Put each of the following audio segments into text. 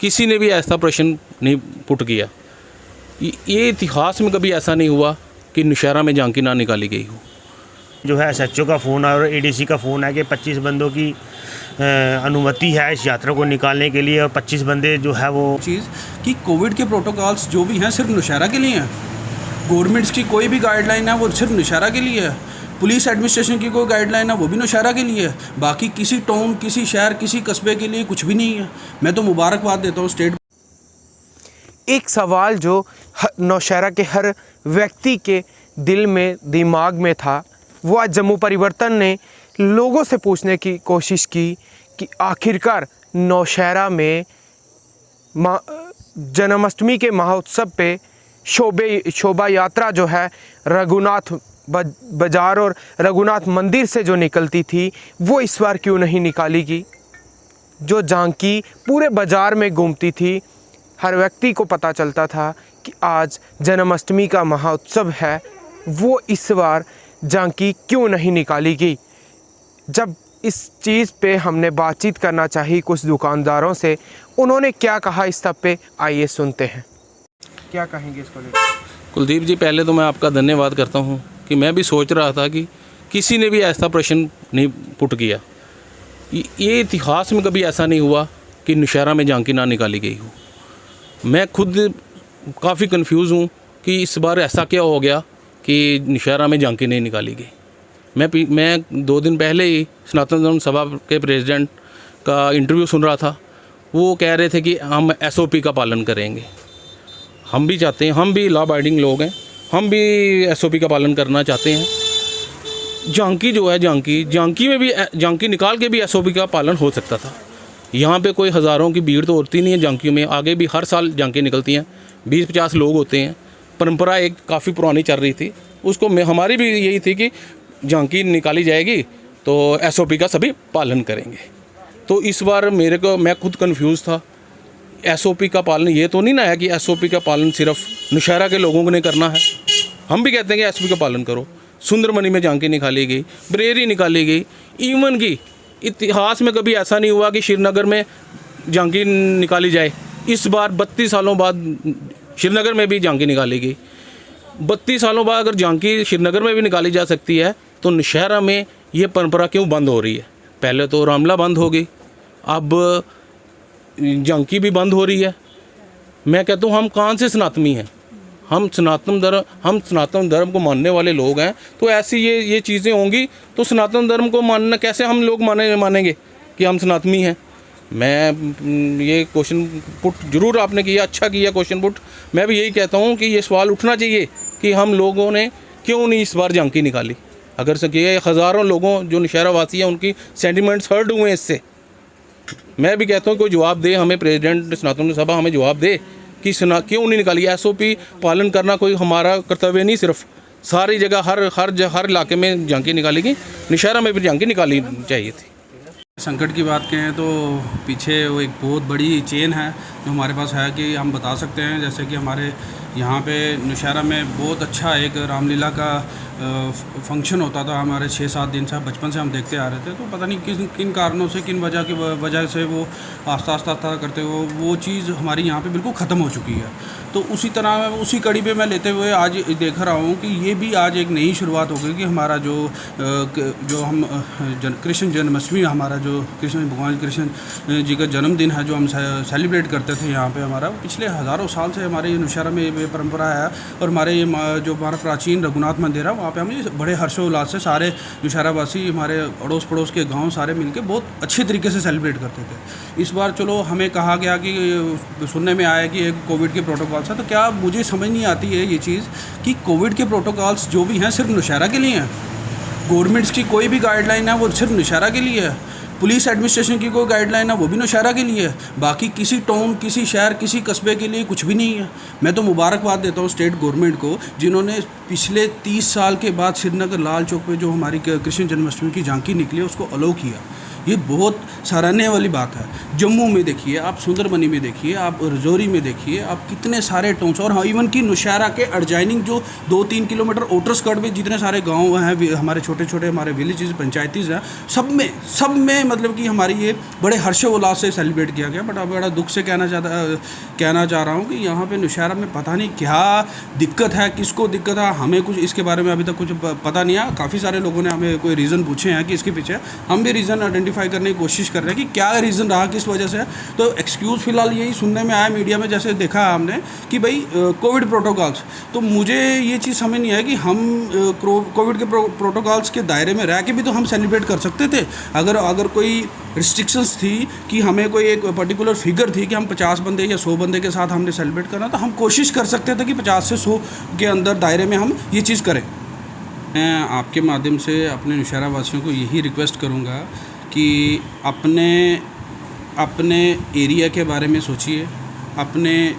किसी ने भी ऐसा प्रश्न नहीं पुट किया। ये इतिहास में कभी ऐसा नहीं हुआ कि नौशहरा में झांकी ना निकाली गई हो। जो है SHO का फ़ोन और ADC का फ़ोन है कि 25 बंदों की अनुमति है इस यात्रा को निकालने के लिए, और 25 बंदे जो है वो चीज़ कि कोविड के प्रोटोकॉल्स जो भी हैं सिर्फ नौशहरा के लिए हैं। गवर्नमेंट्स की कोई भी गाइडलाइन है वो सिर्फ नौशहरा के लिए है। पुलिस एडमिनिस्ट्रेशन की कोई गाइडलाइन है वो भी नौशहरा के लिए है। बाकी किसी टाउन, किसी शहर, किसी कस्बे के लिए कुछ भी नहीं है। मैं तो मुबारकबाद देता हूँ स्टेट। एक सवाल जो नौशहरा के हर व्यक्ति के दिल में, दिमाग में था, वो आज जम्मू परिवर्तन ने लोगों से पूछने की कोशिश की कि आखिरकार नौशहरा में जन्माष्टमी के महोत्सव पे शोभा यात्रा जो है रघुनाथ बाज़ार और रघुनाथ मंदिर से जो निकलती थी वो इस बार क्यों नहीं निकाली गई। जो झांकी पूरे बाज़ार में घूमती थी, हर व्यक्ति को पता चलता था कि आज जन्माष्टमी का महोत्सव है, वो इस बार झांकी क्यों नहीं निकाली गई। जब इस चीज़ पे हमने बातचीत करना चाहिए कुछ दुकानदारों से, उन्होंने क्या कहा इस सब पे, आइए सुनते हैं। क्या कहेंगे इसको लेकर? कुलदीप जी, पहले तो मैं आपका धन्यवाद करता हूँ कि मैं भी सोच रहा था कि किसी ने भी ऐसा प्रश्न नहीं पुट किया। ये इतिहास में कभी ऐसा नहीं हुआ कि नौशहरा में झांकी ना निकाली गई हो। मैं खुद काफ़ी कंफ्यूज हूँ कि इस बार ऐसा क्या हो गया कि नौशहरा में झांकी नहीं निकाली गई। मैं 2 दिन पहले ही सनातन धर्म सभा के प्रेसिडेंट का इंटरव्यू सुन रहा था। वो कह रहे थे कि हम SOP का पालन करेंगे। हम भी चाहते हैं, हम भी लॉ अबाइडिंग लोग हैं, हम भी SOP का पालन करना चाहते हैं। झांकी जो है, झांकी में भी झांकी निकाल के भी SOP का पालन हो सकता था। यहाँ पे कोई हज़ारों की भीड़ तो होती नहीं है झांकियों में। आगे भी हर साल झांकी निकलती हैं, 20-50 लोग होते हैं। परंपरा एक काफ़ी पुरानी चल रही थी, उसको हमारी भी यही थी कि झांकी निकाली जाएगी तो SOP का सभी पालन करेंगे। तो इस बार मैं खुद कंफ्यूज था। SOP का पालन ये तो नहीं ना है कि SOP का पालन सिर्फ नौशहरा के लोगों ने करना है। हम भी कहते हैं कि SOP का पालन करो। सुंदरमनी में झांकी निकाली गई, बरेली निकाली गई। इवन की इतिहास में कभी ऐसा नहीं हुआ कि श्रीनगर में झांकी निकाली जाए। इस बार 32 सालों बाद श्रीनगर में भी झांकी निकाली गई। 32 सालों बाद अगर झांकी श्रीनगर में भी निकाली जा सकती है तो नौशहरा में ये परंपरा क्यों बंद हो रही है? पहले तो रामला बंद हो गई, अब झांकी भी बंद हो रही है। मैं कहता हूँ हम कहाँ से सनातनी हैं? हम सनातन धर्म को मानने वाले लोग हैं। तो ऐसी ये चीज़ें होंगी तो सनातन धर्म को मानना कैसे हम लोग मानेंगे कि हम सनातनी हैं? मैं ये क्वेश्चन पुट जरूर आपने किया, अच्छा किया क्वेश्चन पुट। मैं भी यही कहता हूँ कि ये सवाल उठना चाहिए कि हम लोगों ने क्यों नहीं इस बार झांकी निकाली। अगर सके हज़ारों लोगों जो नौशहरा वासी हैं उनकी सेंटिमेंट्स हर्ट हुए इससे। मैं भी कहता हूँ कोई जवाब दे हमें, प्रेसिडेंट सनातन सभा हमें जवाब दे कि क्यों नहीं निकाली। SOP पालन करना कोई हमारा कर्तव्य नहीं, सिर्फ सारी जगह हर इलाके में झांकी निकालेगी। नौशहरा में भी झांकी निकाली चाहिए थी। संकट की बात कहें तो पीछे वो एक बहुत बड़ी चेन है जो हमारे पास है कि हम बता सकते हैं। जैसे कि हमारे यहाँ पे नौशहरा में बहुत अच्छा एक रामलीला का फंक्शन होता था। हमारे 6-7 दिन से बचपन से हम देखते आ रहे थे। तो पता नहीं किन कारणों से, किन वजह से वो आस्ता करते हुए वो चीज़ हमारी यहाँ पे बिल्कुल ख़त्म हो चुकी है। तो उसी तरह उसी कड़ी पे मैं लेते हुए आज देख रहा हूँ कि ये भी आज एक नई शुरुआत हो गई कि हमारा जो हम कृष्ण जन्माष्टमी, हमारा जो भगवान कृष्ण जी का जन्मदिन है जो हम सेलिब्रेट करते थे यहाँ पे, हमारा पिछले हज़ारों साल से हमारे नौशहरा में ये परंपरा है। और हमारे जो हमारा प्राचीन रघुनाथ मंदिर है वहाँ पे हम बड़े हर्षोल्लास से सारे नौशहरा वासी, हमारे अड़ोस पड़ोस के गाँव सारे मिलकर बहुत अच्छे तरीके से सेलिब्रेट करते थे। इस बार चलो हमें कहा गया कि सुनने में आया कि एक कोविड के प्रोटोकॉल था। तो क्या मुझे समझ नहीं आती है ये चीज़ कि कोविड के प्रोटोकॉल्स जो भी हैं सिर्फ नौशहरा के लिए हैं। गवर्नमेंट्स की कोई भी गाइडलाइन है वो सिर्फ नौशहरा के लिए है। पुलिस एडमिनिस्ट्रेशन की कोई गाइडलाइन है वो भी नौशहरा के लिए है। बाकी किसी टाउन, किसी शहर, किसी कस्बे के लिए कुछ भी नहीं है। मैं तो मुबारकबाद देता हूँ स्टेट गवर्नमेंट को जिन्होंने पिछले 30 साल के बाद श्रीनगर लाल चौक पे जो हमारी कृष्ण जन्माष्टमी की झांकी निकली है उसको अलाउ किया। ये बहुत सराहनीय वाली बात है। जम्मू में देखिए आप, सुंदरबनी में देखिए आप, रजौरी में देखिए आप, कितने सारे टाउन्स, और हाँ इवन कि नौशहरा के एडजाइनिंग जो 2-3 किलोमीटर आउटर स्कर्ट में जितने सारे गांव हैं, हमारे छोटे छोटे हमारे विलेजेस, पंचायतीज़ हैं, सब में मतलब कि हमारी ये बड़े हर्षोल्लास से सेलिब्रेट किया गया। बट अब बड़ा दुख से कहना चाह रहा हूँ कि यहाँ पे नौशहरा में पता नहीं क्या दिक्कत है, किसको दिक्कत है, हमें कुछ इसके बारे में अभी तक कुछ पता नहीं है। काफ़ी सारे लोगों ने हमें कोई रीज़न पूछे हैं कि इसके पीछे, हम भी रीज़न आइडेंटिफाई करने की कोशिश कर रहे हैं कि क्या रीज़न रहा, किस वजह से। तो एक्सक्यूज़ फ़िलहाल यही सुनने में आया मीडिया में, जैसे देखा है हमने कि भाई कोविड प्रोटोकॉल्स। तो मुझे ये चीज़ समझ नहीं आया कि हम कोविड के प्रोटोकॉल्स के दायरे में रह के भी तो हम सेलिब्रेट कर सकते थे। अगर कोई रिस्ट्रिक्शंस थी कि हमें कोई एक पर्टिकुलर फिगर थी कि हम 50 बंदे या 100 बंदे के साथ हमने सेलिब्रेट करना, तो हम कोशिश कर सकते थे कि 50 से 100 के अंदर दायरे में हम ये चीज़ करें। मैं आपके माध्यम से अपने नौशहरा वासियों को यही रिक्वेस्ट करूँगा कि अपने एरिया के बारे में सोचिए, अपने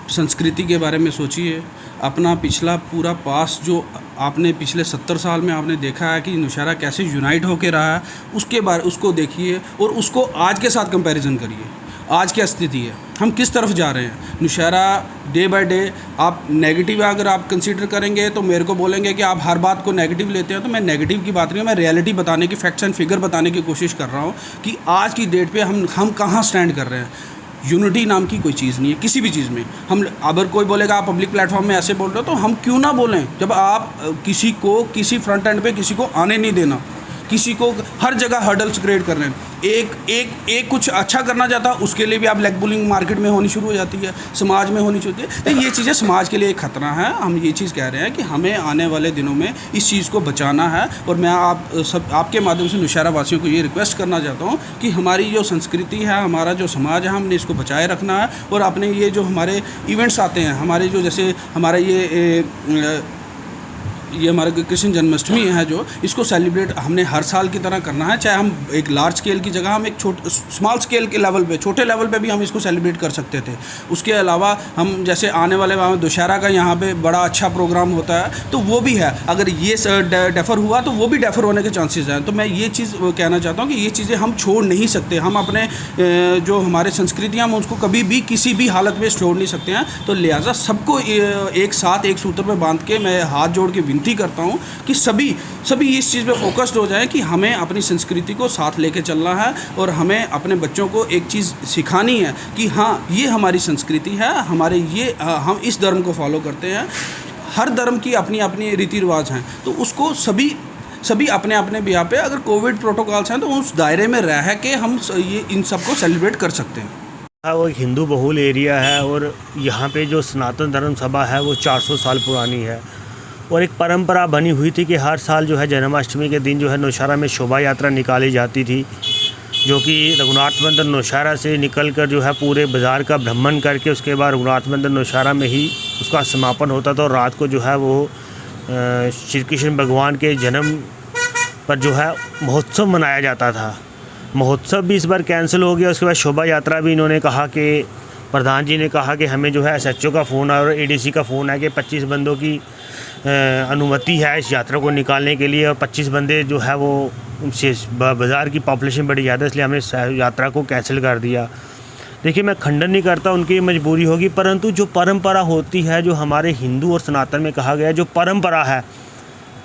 संस्कृति के बारे में सोचिए, अपना पिछला पूरा पास जो आपने पिछले 70 साल में आपने देखा है कि नौशहरा कैसे यूनाइट होकर रहा है, उसको देखिए और उसको आज के साथ कंपैरिजन करिए। आज क्या स्थिति है, हम किस तरफ जा रहे हैं। नौशहरा डे बाय डे आप नेगेटिव अगर आप कंसीडर करेंगे तो मेरे को बोलेंगे कि आप हर बात को नेगेटिव लेते हैं। तो मैं नेगेटिव की बात नहीं, मैं रियलिटी बताने की, फैक्ट्स एंड फिगर बताने की कोशिश कर रहा हूँ कि आज की डेट पे हम कहाँ स्टैंड कर रहे हैं। यूनिटी नाम की कोई चीज़ नहीं है किसी भी चीज़ में। हम अगर कोई बोलेगा आप पब्लिक प्लेटफॉर्म में ऐसे बोल रहे हो, तो हम क्यों ना बोलें जब आप किसी को किसी फ्रंट एंड पे किसी को आने नहीं देना, किसी को हर जगह हर्डल्स क्रिएट कर रहे हैं। एक कुछ अच्छा करना चाहता उसके लिए भी आप लेग बुलिंग मार्केट में होनी शुरू हो जाती है, समाज में होनी शुरू होती है। तो ये चीज़ें समाज के लिए एक खतरा है। हम ये चीज़ कह रहे हैं कि हमें आने वाले दिनों में इस चीज़ को बचाना है। और मैं आपके माध्यम से नौशहरा वासियों को ये रिक्वेस्ट करना चाहता हूँ कि हमारी जो संस्कृति है, हमारा जो समाज है, हमने इसको बचाए रखना है। और अपने ये जो हमारे इवेंट्स आते हैं, हमारे जो जैसे हमारा ये हमारा कृष्ण जन्माष्टमी है जो, इसको सेलिब्रेट हमने हर साल की तरह करना है। चाहे हम एक लार्ज स्केल की जगह हम एक स्मॉल स्केल के लेवल पे, छोटे लेवल पे भी हम इसको सेलिब्रेट कर सकते थे। उसके अलावा हम जैसे आने वाले दशहरा का यहाँ पे बड़ा अच्छा प्रोग्राम होता है, तो वो भी है। अगर ये डेफर हुआ तो वो भी डेफर होने के चांसेस हैं। तो मैं ये चीज़ कहना चाहता हूँ कि ये चीज़ें हम छोड़ नहीं सकते। हम अपने जो हमारे संस्कृतियाँ हम उसको कभी भी किसी भी हालत में छोड़ नहीं सकते हैं। तो लिहाजा सबको एक साथ एक सूत्र पर बांध के मैं हाथ जोड़ के विनती करता हूं कि सभी इस चीज़ पे फोकस्ड हो जाएं कि हमें अपनी संस्कृति को साथ लेके चलना है। और हमें अपने बच्चों को एक चीज़ सिखानी है कि हाँ, ये हमारी संस्कृति है, हमारे हम इस धर्म को फॉलो करते हैं। हर धर्म की अपनी अपनी रीति रिवाज हैं, तो उसको सभी अपने अपने बिहा पे, अगर कोविड प्रोटोकॉल्स हैं तो उस दायरे में रह के हम इन सबको सेलिब्रेट कर सकते हैं। वो एक हिंदू बहुल एरिया है और यहाँ पे जो सनातन धर्म सभा है वो 400 साल पुरानी है। और एक परंपरा बनी हुई थी कि हर साल जो है जन्माष्टमी के दिन जो है नौशहरा में शोभा यात्रा निकाली जाती थी, जो कि रघुनाथ मंदिर नौशहरा से निकलकर जो है पूरे बाज़ार का भ्रमण करके उसके बाद रघुनाथ मंदिर नौशहरा में ही उसका समापन होता था। और रात को जो है वो श्री कृष्ण भगवान के जन्म पर जो है महोत्सव मनाया जाता था। महोत्सव भी इस बार कैंसिल हो गया। उसके बाद शोभा यात्रा भी इन्होंने कहा कि प्रधान जी ने कहा कि हमें जो है SHO का फ़ोन और ADC का फ़ोन है कि 25 बंदों की अनुमति है इस यात्रा को निकालने के लिए। और 25 बंदे जो है वो बाज़ार की पॉपुलेशन बड़ी ज़्यादा, इसलिए हमने यात्रा को कैंसिल कर दिया। देखिए, मैं खंडन नहीं करता, उनकी मजबूरी होगी, परंतु जो परंपरा होती है, जो हमारे हिंदू और सनातन में कहा गया जो परंपरा है,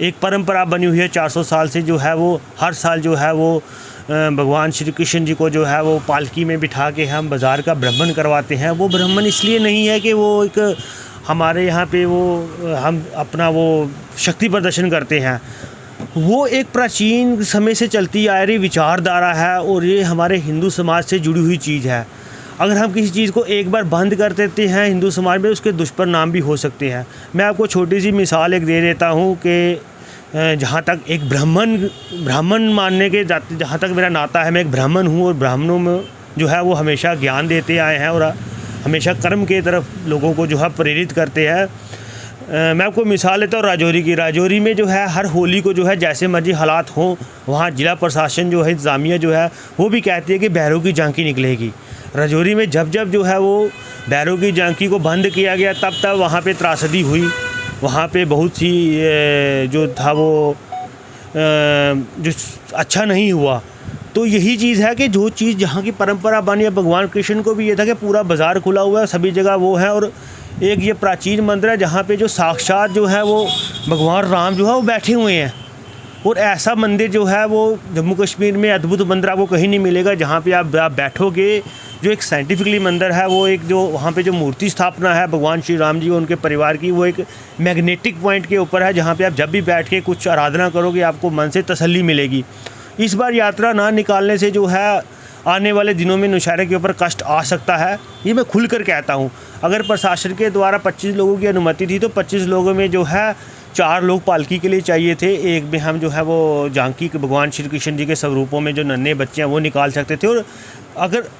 एक परंपरा बनी हुई है 400 साल से, जो है वो हर साल जो है वो भगवान श्री कृष्ण जी को जो है वो पालकी में बिठा के हम बाज़ार का भ्रमण करवाते हैं। वो भ्रमण इसलिए नहीं है कि वो एक हमारे यहाँ पे वो हम अपना वो शक्ति प्रदर्शन करते हैं। वो एक प्राचीन समय से चलती आ रही विचारधारा है और ये हमारे हिंदू समाज से जुड़ी हुई चीज़ है। अगर हम किसी चीज़ को एक बार बंद कर देते हैं हिंदू समाज में, उसके दुष्परिणाम भी हो सकते हैं। मैं आपको छोटी सी मिसाल एक दे देता हूँ कि जहाँ तक एक ब्राह्मण मानने के जहाँ तक मेरा नाता है, मैं एक ब्राह्मण हूँ और ब्राह्मणों में जो है वो हमेशा ज्ञान देते आए हैं और हमेशा कर्म के तरफ लोगों को जो है प्रेरित करते हैं। मैं आपको मिसाल लेता हूँ राजौरी की। राजौरी में जो है हर होली को जो है जैसे मर्जी हालात हों, वहाँ जिला प्रशासन जो है, इंतज़ामिया जो है वो भी कहती है कि भैरव की झांकी निकलेगी। राजौरी में जब जो है वो भैरव की झांकी को बंद किया गया, तब वहाँ पे त्रासदी हुई। वहाँ पे बहुत सी जो था वो जो अच्छा नहीं हुआ। तो यही चीज़ है कि जो चीज़ जहाँ की परंपरा बनी है, भगवान कृष्ण को भी ये था कि पूरा बाज़ार खुला हुआ है, सभी जगह वो है। और एक ये प्राचीन मंदिर है जहाँ पे जो साक्षात जो है वो भगवान राम जो है वो बैठे हुए हैं। और ऐसा मंदिर जो है वो जम्मू कश्मीर में अद्भुत मंदिर आपको कहीं नहीं मिलेगा, जहाँ पे आप बैठोगे। जो एक साइंटिफिकली मंदिर है, वो एक जो वहाँ पे जो मूर्ति स्थापना है भगवान श्री राम जी और उनके परिवार की, वो एक मैग्नेटिक पॉइंट के ऊपर है, जहाँ पे आप जब भी बैठ के कुछ आराधना करोगे आपको मन से तसल्ली मिलेगी। इस बार यात्रा ना निकालने से जो है आने वाले दिनों में नौशहरा के ऊपर कष्ट आ सकता है, ये मैं खुलकर कहता हूँ। अगर प्रशासन के द्वारा 25 लोगों की अनुमति थी तो 25 लोगों में जो है 4 लोग पालकी के लिए चाहिए थे, एक में हम जो है वो झांकी भगवान श्री कृष्ण जी के स्वरूपों में जो नन्हे बच्चे हैं वो निकाल सकते थे। और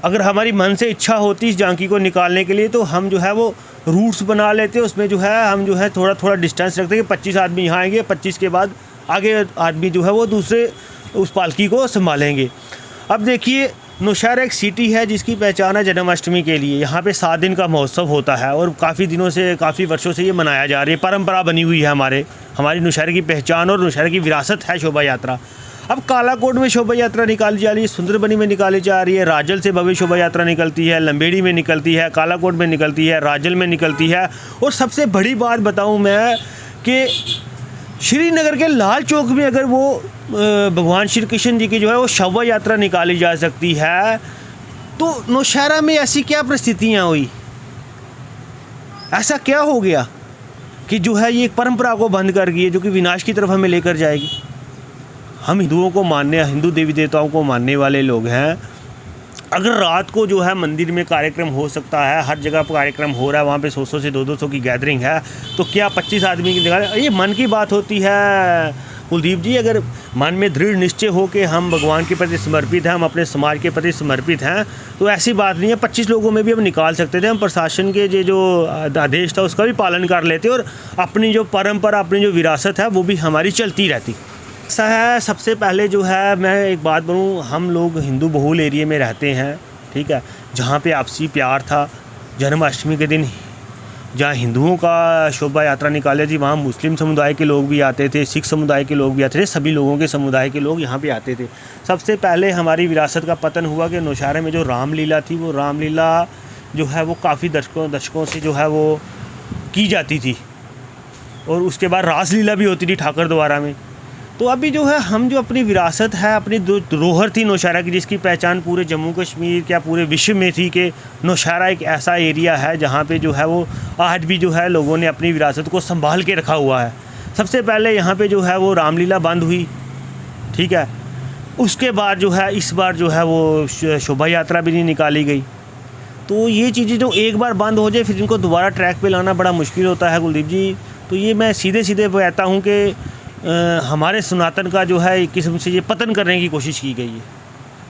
अगर हमारी मन से इच्छा होती इस झांकी को निकालने के लिए तो हम जो है वो रूट्स बना लेते, उसमें जो है हम जो है थोड़ा थोड़ा डिस्टेंस रखते कि 25 आदमी यहाँ आएंगे, 25 के बाद आगे आदमी जो है वो दूसरे उस पालकी को संभालेंगे। अब देखिए, नौशहरा एक सिटी है जिसकी पहचान है जन्माष्टमी के लिए। यहाँ पे 7 दिन का महोत्सव होता है और काफ़ी दिनों से, काफ़ी वर्षों से ये मनाया जा रही है, परंपरा बनी हुई है। हमारी नौशहरा की पहचान और नौशहरा की विरासत है शोभा यात्रा। अब कालाकोट में शोभा यात्रा निकाली जा रही है, सुंदरबनी में निकाली जा रही है, राजल से भव्य शोभा यात्रा निकलती है, लंबेड़ी में निकलती है, कालाकोट में निकलती है, राजल में निकलती है। और सबसे बड़ी बात बताऊँ मैं कि श्रीनगर के लाल चौक में अगर वो भगवान श्री कृष्ण जी की जो है वो शोभा यात्रा निकाली जा सकती है, तो नौशहरा में ऐसी क्या परिस्थितियाँ हुई, ऐसा क्या हो गया कि जो है ये एक परंपरा को बंद कर गई है जो कि विनाश की तरफ हमें लेकर जाएगी। हम हिंदुओं को मानने, हिंदू देवी देवताओं को मानने वाले लोग हैं। अगर रात को जो है मंदिर में कार्यक्रम हो सकता है, हर जगह पर कार्यक्रम हो रहा है, वहाँ पे 100 से 200 की गैदरिंग है, तो क्या 25 आदमी की जगह, ये मन की बात होती है कुलदीप जी। अगर मन में दृढ़ निश्चय हो कि हम भगवान के प्रति समर्पित हैं, हम अपने समाज के प्रति समर्पित हैं, तो ऐसी बात नहीं है। 25 लोगों में भी हम निकाल सकते थे। हम प्रशासन के जो आदेश था उसका भी पालन कर लेते और अपनी जो परंपरा, अपनी जो विरासत है वो भी हमारी चलती रहती। ऐसा है, सबसे पहले जो है मैं एक बात बोलूँ, हम लोग हिंदू बहुल एरिया में रहते हैं, ठीक है, जहाँ पे आपसी प्यार था। जन्माष्टमी के दिन जहाँ हिंदुओं का शोभा यात्रा निकाली थी, वहाँ मुस्लिम समुदाय के लोग भी आते थे, सिख समुदाय के लोग भी आते थे, सभी लोगों के समुदाय के लोग यहाँ पे आते थे। सबसे पहले हमारी विरासत का पतन हुआ कि नौशहरा में जो रामलीला थी, वो रामलीला जो है वो काफ़ी दशकों से जो है वो की जाती थी। और उसके बाद रासलीला भी होती थी ठाकर द्वारा में। तो अभी जो है हम जो अपनी विरासत है, अपनी धरोहर थी नौशहरा की, जिसकी पहचान पूरे जम्मू कश्मीर क्या पूरे विश्व में थी कि नौशहरा एक ऐसा एरिया है जहाँ पे जो है वो आज भी जो है लोगों ने अपनी विरासत को संभाल के रखा हुआ है। सबसे पहले यहाँ पे जो है वो रामलीला बंद हुई, ठीक है। उसके बाद जो है इस बार जो है वो शोभा यात्रा भी नहीं निकाली गई। तो ये चीज़ें जो एक बार बंद हो जाए फिर इनको दोबारा ट्रैक पे लाना बड़ा मुश्किल होता है कुलदीप जी। तो ये मैं सीधे कहता हूँ कि हमारे सनातन का जो है एक किस्म से ये पतन करने की कोशिश की गई है।